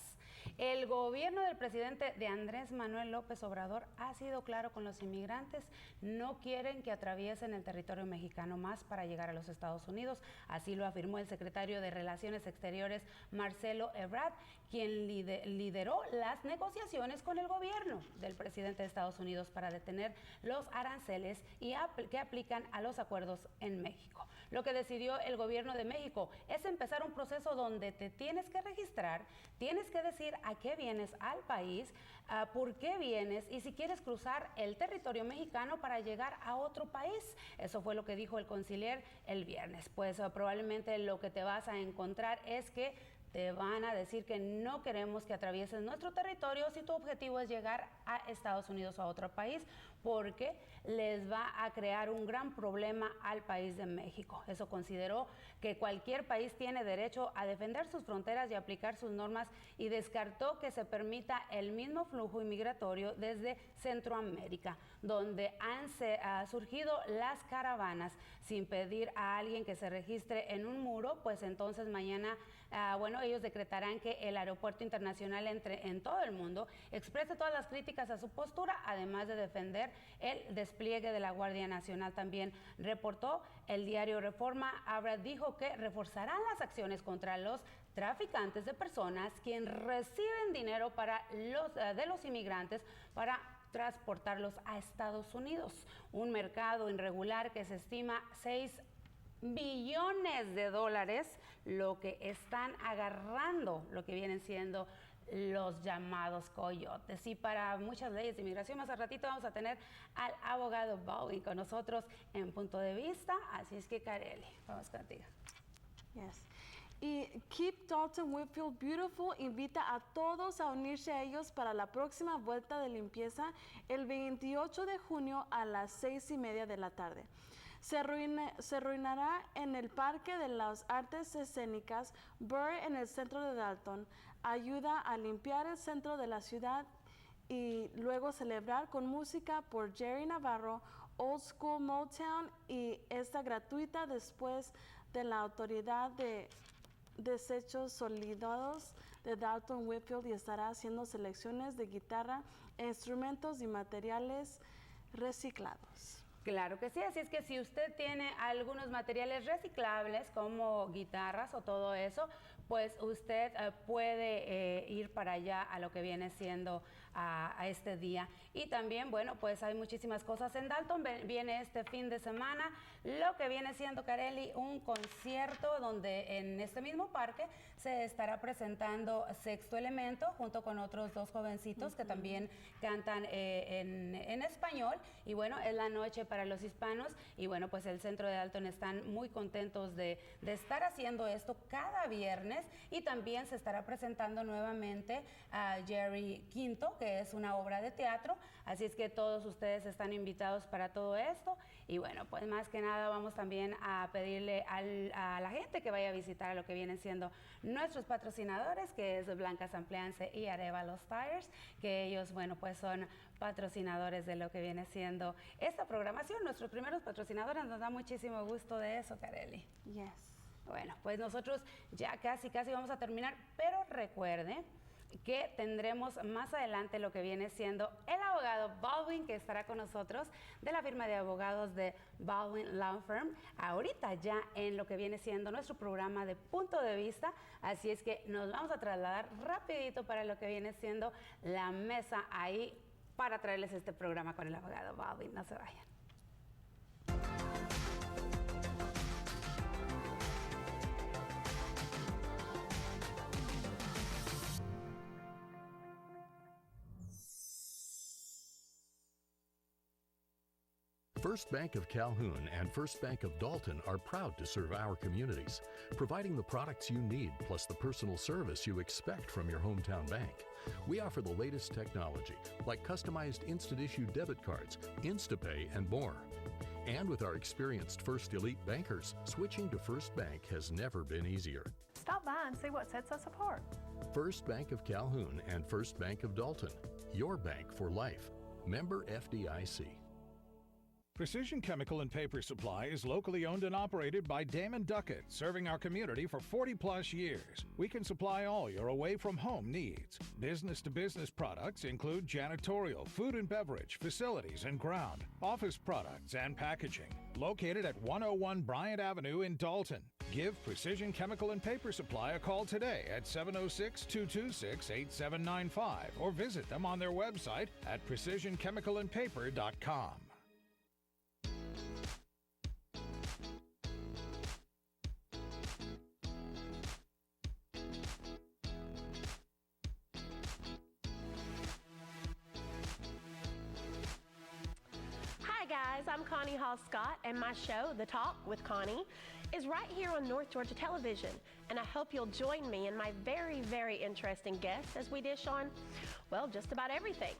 El gobierno del presidente de Andrés Manuel López Obrador ha sido claro con los inmigrantes. No quieren que atraviesen el territorio mexicano más para llegar a los Estados Unidos. Así lo afirmó el secretario de Relaciones Exteriores, Marcelo Ebrard, quien lideró las negociaciones con el gobierno del presidente de Estados Unidos para detener los aranceles que aplican a los acuerdos en México. Lo que decidió el gobierno de México es empezar un proceso donde te tienes que registrar, tienes que decir a qué vienes al país, por qué vienes y si quieres cruzar el territorio mexicano para llegar a otro país. Eso fue lo que dijo el canciller el viernes. Pues probablemente lo que te vas a encontrar es que te van a decir que no queremos que atravieses nuestro territorio si tu objetivo es llegar a Estados Unidos o a otro país, porque les va a crear un gran problema al país de México. Eso consideró que cualquier país tiene derecho a defender sus fronteras y aplicar sus normas y descartó que se permita el mismo flujo inmigratorio desde Centroamérica, donde han surgido las caravanas sin pedir a alguien que se registre en un muro. Pues entonces mañana ellos decretarán que el aeropuerto internacional en todo el mundo exprese todas las críticas a su postura, además de defender el despliegue de la Guardia Nacional. También reportó el diario Reforma. Ebrard dijo que reforzarán las acciones contra los traficantes de personas quienes reciben dinero de los inmigrantes para transportarlos a Estados Unidos, un mercado irregular que se estima 6 billones de dólares, lo que están agarrando lo que vienen siendo los llamados coyotes. Y para muchas leyes de inmigración, más al ratito vamos a tener al abogado Bowen con nosotros en Punto de Vista. Así es que, Kareli, vamos contigo. Yes. Y Keep Dalton Whitfield Beautiful invita a todos a unirse a ellos para la próxima vuelta de limpieza el 28 de junio a las 6:30 de la tarde. Se reunirá en el Parque de las Artes Escénicas Burr en el centro de Dalton. Ayuda a limpiar el centro de la ciudad y luego celebrar con música por Jerry Navarro, Old School Motown, y está gratuita después de la Autoridad de Desechos Sólidos de Dalton Whitfield y estará haciendo selecciones de guitarra, instrumentos y materiales reciclados. Claro que sí, así es que si usted tiene algunos materiales reciclables como guitarras o todo eso, pues usted puede ir para allá a lo que viene siendo a este día. Y también, bueno, pues hay muchísimas cosas en Dalton. Viene este fin de semana lo que viene siendo, Kareli, un concierto donde en este mismo parque se estará presentando Sexto Elemento junto con otros dos jovencitos que también cantan en español. Y bueno, es la noche para los hispanos. Y bueno, pues el centro de Dalton están muy contentos de estar haciendo esto cada viernes. Y también se estará presentando nuevamente a Jerry Quinto, que es una obra de teatro. Así es que todos ustedes están invitados para todo esto. Y bueno, pues más que nada vamos también a pedirle a la gente que vaya a visitar a lo que vienen siendo nuestros patrocinadores, que es Blancas Ampliance y Arevalos Tires, que ellos, bueno, pues son patrocinadores de lo que viene siendo esta programación. Nuestros primeros patrocinadores, nos da muchísimo gusto de eso, Kareli. Yes. Bueno, pues nosotros ya casi vamos a terminar, pero recuerde que tendremos más adelante lo que viene siendo el abogado Baldwin, que estará con nosotros de la firma de abogados de Baldwin Law Firm, ahorita ya en lo que viene siendo nuestro programa de Punto de Vista. Así es que nos vamos a trasladar rapidito para lo que viene siendo la mesa ahí para traerles este programa con el abogado Baldwin. No se vayan. First Bank of Calhoun and First Bank of Dalton are proud to serve our communities, providing the products you need plus the personal service you expect from your hometown bank. We offer the latest technology, like customized instant-issue debit cards, InstaPay, and more. And with our experienced First Elite bankers, switching to First Bank has never been easier. Stop by and see what sets us apart. First Bank of Calhoun and First Bank of Dalton, your bank for life. Member FDIC. Precision Chemical and Paper Supply is locally owned and operated by Damon Duckett, serving our community for 40-plus years. We can supply all your away-from-home needs. Business-to-business products include janitorial, food and beverage, facilities and ground, office products, and packaging. Located at 101 Bryant Avenue in Dalton. Give Precision Chemical and Paper Supply a call today at 706-226-8795 or visit them on their website at precisionchemicalandpaper.com. I'm Connie Hall Scott, and my show, The Talk with Connie, is right here on North Georgia Television. And I hope you'll join me and my very, very interesting guests as we dish on, well, just about everything.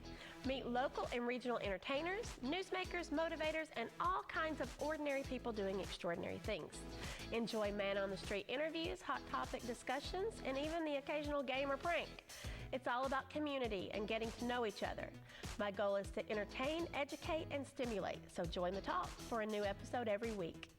Meet local and regional entertainers, newsmakers, motivators, and all kinds of ordinary people doing extraordinary things. Enjoy man-on-the-street interviews, hot topic discussions, and even the occasional game or prank. It's all about community and getting to know each other. My goal is to entertain, educate, and stimulate. So join the talk for a new episode every week.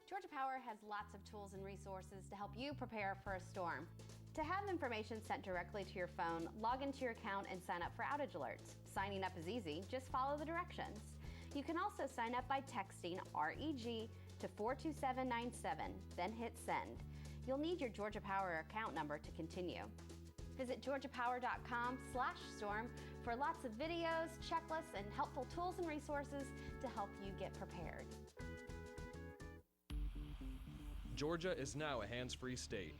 Georgia Power has lots of tools and resources to help you prepare for a storm. To have information sent directly to your phone, log into your account and sign up for outage alerts. Signing up is easy, just follow the directions. You can also sign up by texting REG to 42797, then hit send. You'll need your Georgia Power account number to continue. Visit georgiapower.com/storm for lots of videos, checklists, and helpful tools and resources to help you get prepared. Georgia is now a hands-free state.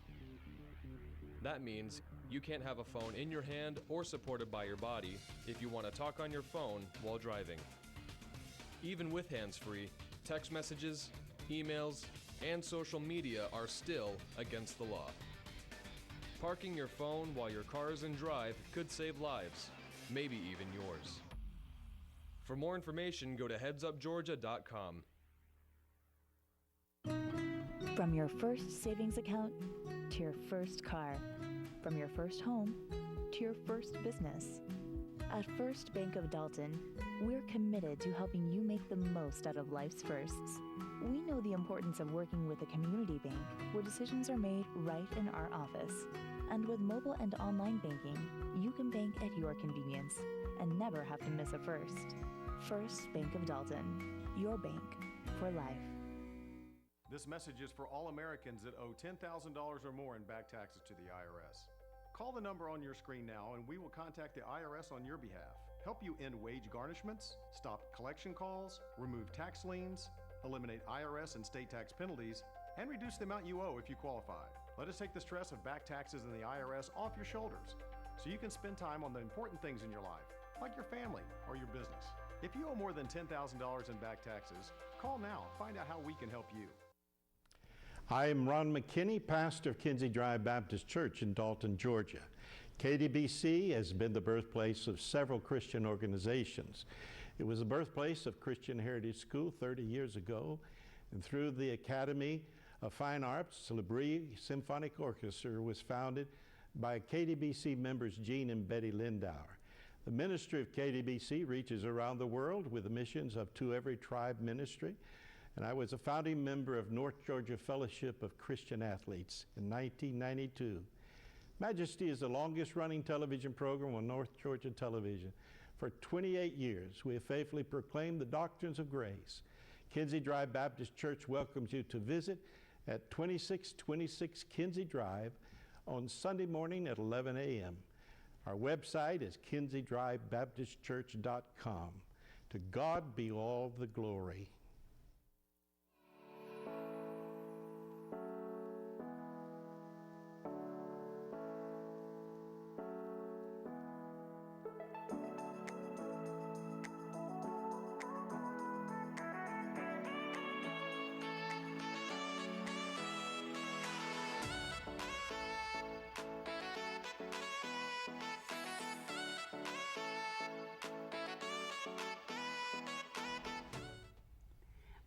That means you can't have a phone in your hand or supported by your body if you want to talk on your phone while driving. Even with hands-free, text messages, emails, and social media are still against the law. Parking your phone while your car is in drive could save lives, maybe even yours. For more information, go to headsupgeorgia.com. From your first savings account to your first car, from your first home to your first business. At First Bank of Dalton, we're committed to helping you make the most out of life's firsts. We know the importance of working with a community bank where decisions are made right in our office. And with mobile and online banking, you can bank at your convenience and never have to miss a first. First Bank of Dalton, your bank for life. This message is for all Americans that owe $10,000 or more in back taxes to the IRS. Call the number on your screen now and we will contact the IRS on your behalf. Help you end wage garnishments, stop collection calls, remove tax liens, eliminate IRS and state tax penalties, and reduce the amount you owe if you qualify. Let us take the stress of back taxes and the IRS off your shoulders so you can spend time on the important things in your life, like your family or your business. If you owe more than $10,000 in back taxes, call now. Find out how we can help you. I am Ron McKinney, pastor of Kinsey Drive Baptist Church in Dalton, Georgia. KDBC has been the birthplace of several Christian organizations. It was the birthplace of Christian Heritage School 30 years ago, and through the Academy of Fine Arts, Labrie Symphonic Orchestra was founded by KDBC members Gene and Betty Lindauer. The ministry of KDBC reaches around the world with the missions of To Every Tribe Ministry, and I was a founding member of North Georgia Fellowship of Christian Athletes in 1992. Majesty is the longest running television program on North Georgia television. For 28 years, we have faithfully proclaimed the doctrines of grace. Kinsey Drive Baptist Church welcomes you to visit at 2626 Kinsey Drive on Sunday morning at 11 a.m. Our website is kinseydrivebaptistchurch.com. To God be all the glory.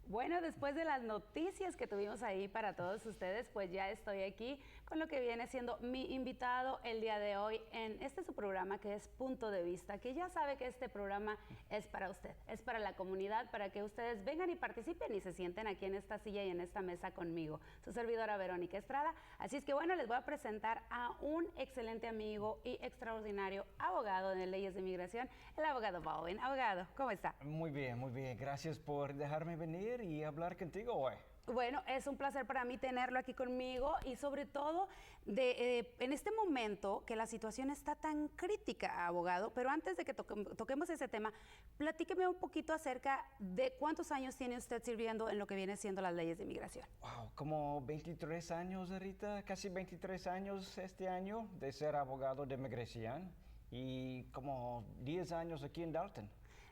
Bueno, después de las noticias que tuvimos ahí para todos ustedes, pues ya estoy aquí con lo que viene siendo mi invitado el día de hoy en su programa que es Punto de Vista, que ya sabe que este programa es para usted, es para la comunidad, para que ustedes vengan y participen y se sienten aquí en esta silla y en esta mesa conmigo, su servidora Verónica Estrada. Así es que bueno, les voy a presentar a un excelente amigo y extraordinario abogado de leyes de inmigración, el abogado Baldwin. Abogado, ¿cómo está? Muy bien, muy bien. Gracias por dejarme venir y hablar contigo hoy. Bueno, es un placer para mí tenerlo aquí conmigo y sobre todo en este momento que la situación está tan crítica, abogado, pero antes de que toquemos ese tema, platíqueme un poquito acerca de cuántos años tiene usted sirviendo en lo que viene siendo las leyes de inmigración. Wow, como 23 años ahorita, casi 23 años este año de ser abogado de inmigración y como 10 años aquí en Dalton.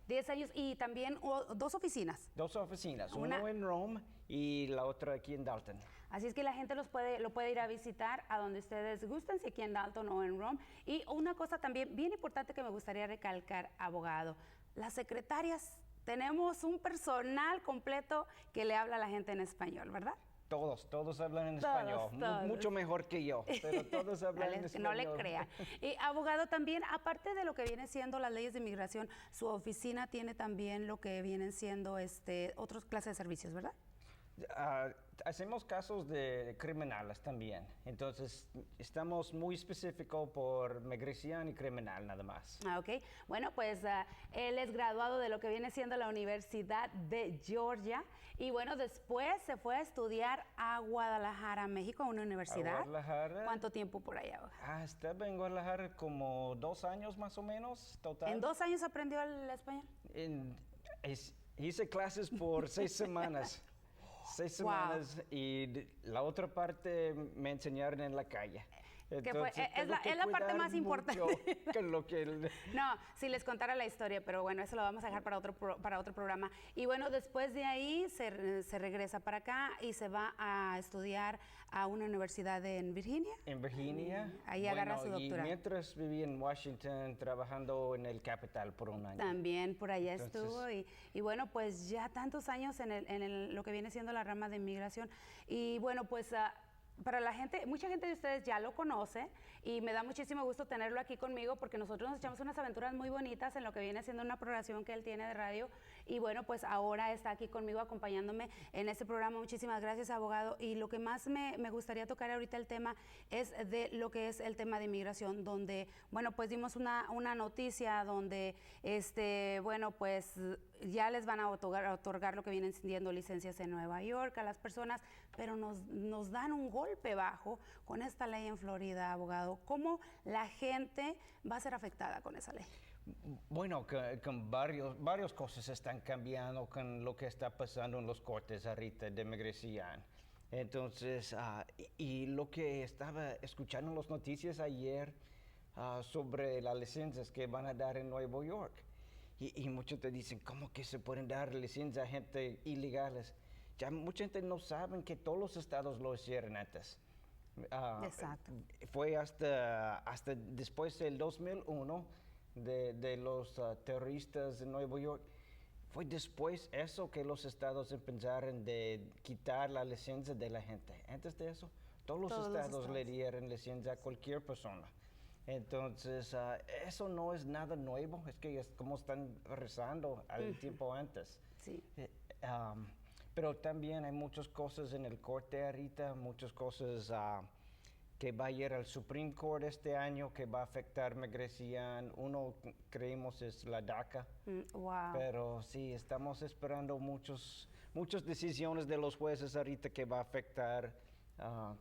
10 años y también dos oficinas. Dos oficinas, uno en Rome y la otra aquí en Dalton. Así es que la gente lo puede ir a visitar a donde ustedes gusten, si aquí en Dalton o en Rome. Y una cosa también bien importante que me gustaría recalcar, abogado, las secretarias, tenemos un personal completo que le habla a la gente en español, ¿verdad? Todos hablan en español, mucho mejor que yo, pero todos hablan en español. No le crean. Y abogado, también, aparte de lo que viene siendo las leyes de inmigración, su oficina tiene también lo que vienen siendo otras clases de servicios, ¿verdad? Hacemos casos de criminales también, entonces estamos muy específicos por migración y criminal nada más. Ok, bueno, pues él es graduado de lo que viene siendo la Universidad de Georgia y bueno, después se fue a estudiar a Guadalajara, México, a una universidad. ¿A Guadalajara? ¿Cuánto tiempo por allá? Estaba en Guadalajara como 2 años más o menos, total. ¿En 2 años aprendió el español? Hice clases por 6 semanas. 6 semanas y la otra parte me enseñaron en la calle. Entonces, es la parte más importante. Con lo que No, si les contara la historia, pero bueno, eso lo vamos a dejar para otro programa. Y bueno, después de ahí se regresa para acá y se va a estudiar a una universidad en Virginia. En Virginia. Ahí agarra su doctorado. Y mientras viví en Washington trabajando en el Capital por un año. También por allá estuvo y bueno, pues ya tantos años en lo que viene siendo la rama de inmigración. Y bueno, pues para la gente, mucha gente de ustedes ya lo conoce y me da muchísimo gusto tenerlo aquí conmigo porque nosotros nos echamos unas aventuras muy bonitas en lo que viene siendo una programación que él tiene de radio y bueno, pues ahora está aquí conmigo acompañándome en este programa. Muchísimas gracias, abogado. Y lo que más me gustaría tocar ahorita el tema es de lo que es el tema de inmigración, donde, bueno, pues dimos una noticia donde, bueno, pues ya les van a otorgar lo que vienen siendo licencias en Nueva York a las personas, pero nos dan un golpe bajo con esta ley en Florida, abogado. ¿Cómo la gente va a ser afectada con esa ley? Bueno, con varias cosas están cambiando con lo que está pasando en los cortes ahorita de inmigración. Entonces, y lo que estaba escuchando en las noticias ayer sobre las licencias que van a dar en Nueva York. Y muchos te dicen, ¿cómo que se pueden dar licencias a gente ilegales? Ya mucha gente no sabe que todos los estados lo hicieron antes. Exacto. Fue hasta después del 2001 de los terroristas de Nueva York. Fue después eso que los estados empezaron de quitar la licencia de la gente. Antes de eso, todos los estados le dieron licencia a cualquier persona. Entonces, eso no es nada nuevo, es que es como están rezando al tiempo antes. Sí. Pero también hay muchas cosas en el corte ahorita, muchas cosas que va a ir al Supreme Court este año, que va a afectar migración. Uno, creemos, es la DACA. Wow. Pero sí, estamos esperando muchas decisiones de los jueces ahorita que va a afectar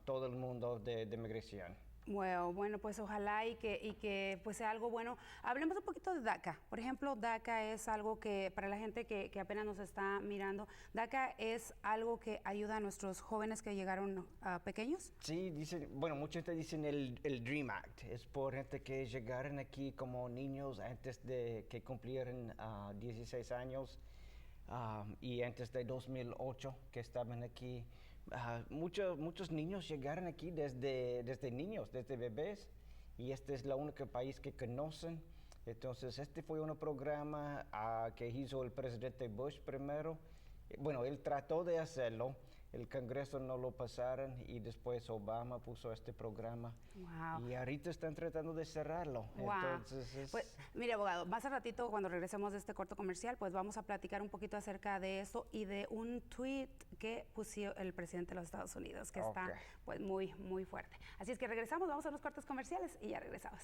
todo el mundo de migración. Bueno, pues ojalá y que pues sea algo bueno. Hablemos un poquito de DACA. Por ejemplo, DACA es algo que para la gente que apenas nos está mirando, DACA es algo que ayuda a nuestros jóvenes que llegaron pequeños. Sí, mucha gente dice el Dream Act. Es por gente que llegaron aquí como niños antes de que cumplieran 16 años y antes de 2008 que estaban aquí. Muchos niños llegaron aquí desde niños, desde bebés, y este es el único país que conocen. Entonces, este fue un programa que hizo el presidente Bush primero. Bueno, él trató de hacerlo, el Congreso no lo pasaron y después Obama puso este programa. Wow. Y ahorita están tratando de cerrarlo. Wow. Entonces pues, mire, abogado, más al ratito cuando regresemos de este corto comercial, pues vamos a platicar un poquito acerca de eso y de un tweet que puso el presidente de los Estados Unidos, que está pues muy, muy fuerte. Así es que regresamos, vamos a los cortos comerciales y ya regresamos.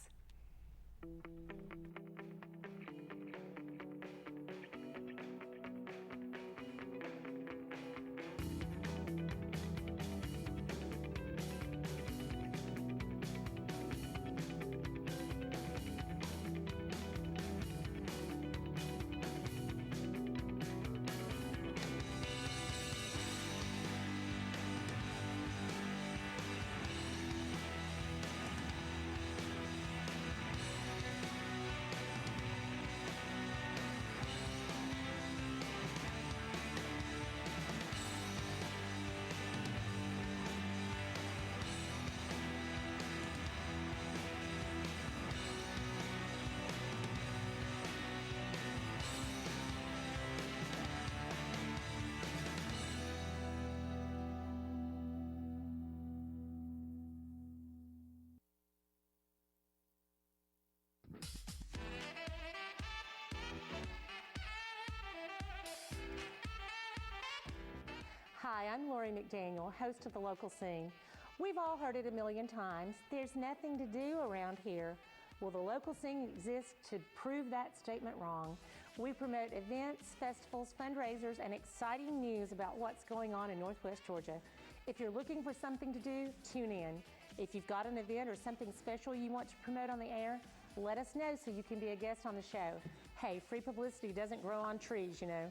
Hi, I'm Lori McDaniel, host of The Local Scene. We've all heard it a million times. There's nothing to do around here. Well, The Local Scene exists to prove that statement wrong. We promote events, festivals, fundraisers, and exciting news about what's going on in Northwest Georgia. If you're looking for something to do, tune in. If you've got an event or something special you want to promote on the air, let us know so you can be a guest on the show. Hey, free publicity doesn't grow on trees, you know.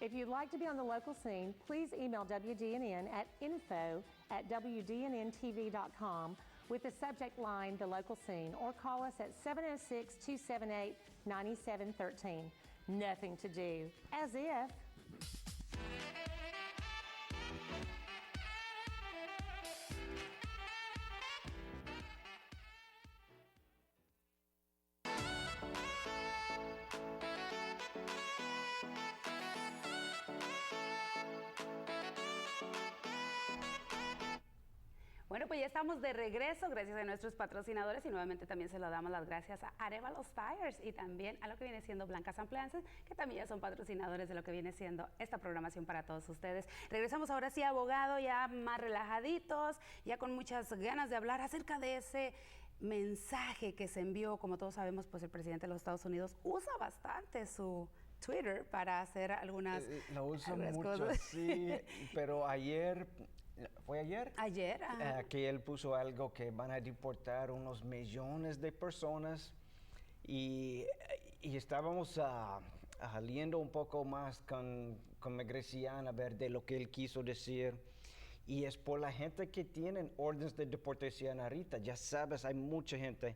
If you'd like to be on The Local Scene, please email WDNN at info@WDNNTV.com with the subject line, The Local Scene, or call us at 706-278-9713. Nothing to do, as if. Bueno, pues ya estamos de regreso gracias a nuestros patrocinadores y nuevamente también se lo damos las gracias a Arevalos Tires y también a lo que viene siendo Blancas Appliances, que también ya son patrocinadores de lo que viene siendo esta programación para todos ustedes. Regresamos ahora sí, abogado, ya más relajaditos, ya con muchas ganas de hablar acerca de ese mensaje que se envió. Como todos sabemos, pues el presidente de los Estados Unidos usa bastante su Twitter para hacer algunas Lo usa mucho, cosas. sí, pero ayer... ¿Fue ayer? Ayer, que él puso algo que van a deportar unos millones de personas y estábamos leyendo un poco más con Grecian a ver de lo que él quiso decir. Y es por la gente que tienen órdenes de deportación ahorita. Ya sabes, hay mucha gente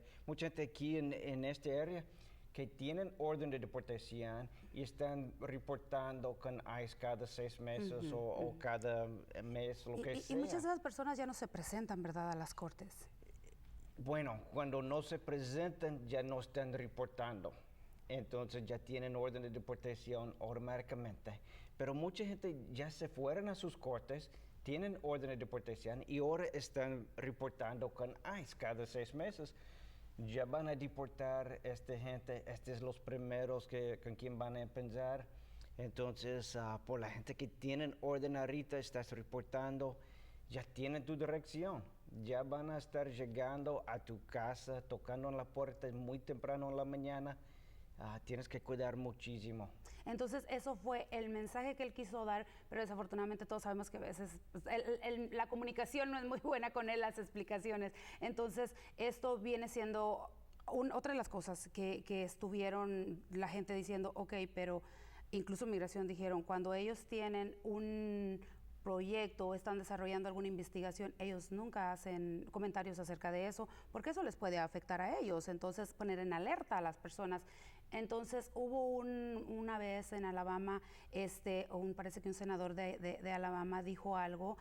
aquí en esta área que tienen orden de deportación y están reportando con ICE cada 6 meses o cada mes, lo que sea. Y muchas de esas personas ya no se presentan, ¿verdad?, a las cortes. Bueno, cuando no se presentan ya no están reportando. Entonces ya tienen orden de deportación automáticamente. Pero mucha gente ya se fueron a sus cortes, tienen orden de deportación y ahora están reportando con ICE cada 6 meses. Ya van a deportar a esta gente, estos son los primeros con quien van a empezar. Entonces, por la gente que tienen orden ahorita, estás reportando, ya tienen tu dirección. Ya van a estar llegando a tu casa, tocando en la puerta muy temprano en la mañana. Tienes que cuidar muchísimo. Entonces, eso fue el mensaje que él quiso dar, pero desafortunadamente todos sabemos que a veces pues, la comunicación no es muy buena con él, las explicaciones. Entonces, esto viene siendo otra de las cosas que estuvieron la gente diciendo, ok, pero incluso Migración dijeron, cuando ellos tienen un proyecto o están desarrollando alguna investigación, ellos nunca hacen comentarios acerca de eso, porque eso les puede afectar a ellos, entonces poner en alerta a las personas. Entonces hubo una vez en Alabama, parece que un senador de Alabama dijo algo,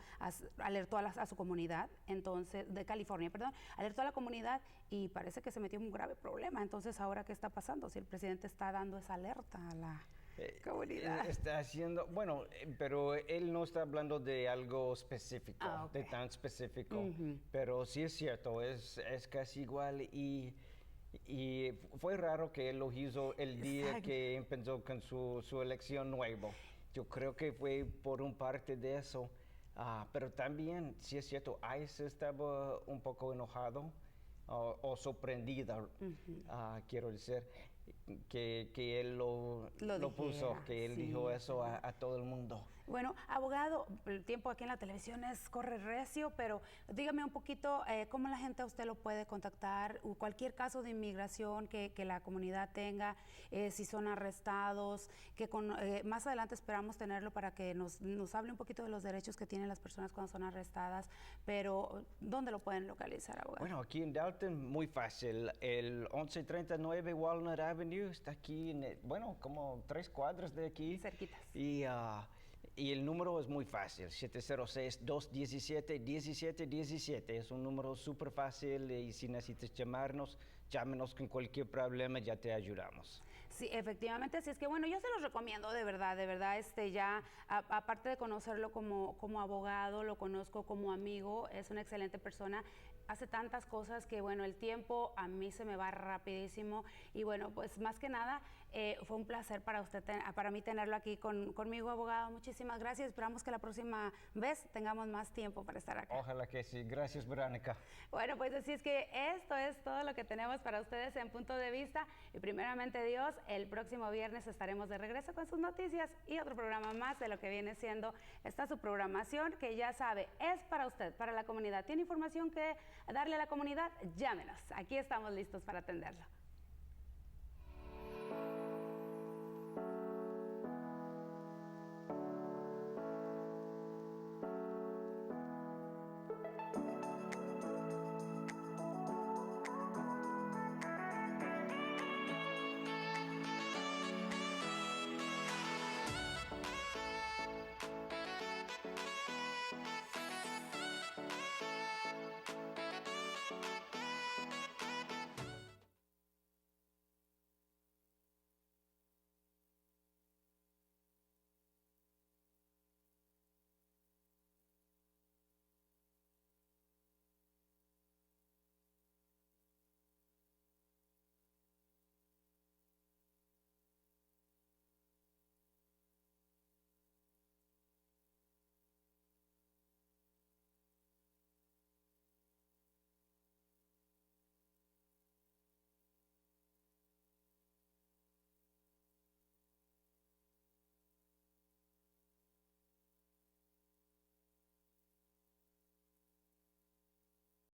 alertó a su comunidad, entonces, de California, perdón, alertó a la comunidad y parece que se metió en un grave problema. Entonces, ¿ahora qué está pasando? Si el presidente está dando esa alerta a la comunidad. Está haciendo, bueno, pero él no está hablando de algo específico, de tan específico, pero sí es cierto, es casi igual y fue raro que él lo hizo el día que empezó con su elección nuevo. Yo creo que fue por un parte de eso, pero también, sí es cierto, ICE estaba un poco enojado o sorprendida, quiero decir, que él lo puso, que él dijo eso a todo el mundo. Bueno, abogado, el tiempo aquí en la televisión corre recio, pero dígame un poquito cómo la gente a usted lo puede contactar, cualquier caso de inmigración que la comunidad tenga, si son arrestados, que más adelante esperamos tenerlo para que nos hable un poquito de los derechos que tienen las personas cuando son arrestadas, pero ¿dónde lo pueden localizar, abogado? Bueno, aquí en Dalton, muy fácil, el 1139 Walnut Avenue está aquí, como 3 cuadras de aquí. Cerquitas. Y el número es muy fácil, 706-217-1717. Es un número súper fácil y si necesitas llamarnos, llámenos con cualquier problema, ya te ayudamos. Sí, efectivamente, así es que bueno, yo se los recomiendo de verdad, ya aparte de conocerlo como abogado, lo conozco como amigo, es una excelente persona, hace tantas cosas que bueno, el tiempo a mí se me va rapidísimo y bueno, pues más que nada fue un placer para mí tenerlo aquí conmigo, abogado. Muchísimas gracias, esperamos que la próxima vez tengamos más tiempo para estar acá. Ojalá que sí, gracias Verónica. Bueno, pues así es que esto es todo lo que tenemos para ustedes en Punto de Vista y primeramente Dios, el próximo viernes estaremos de regreso con sus noticias y otro programa más de lo que viene siendo su programación que ya sabe, es para usted, para la comunidad. ¿Tiene información que darle a la comunidad? Llámenos, aquí estamos listos para atenderlo.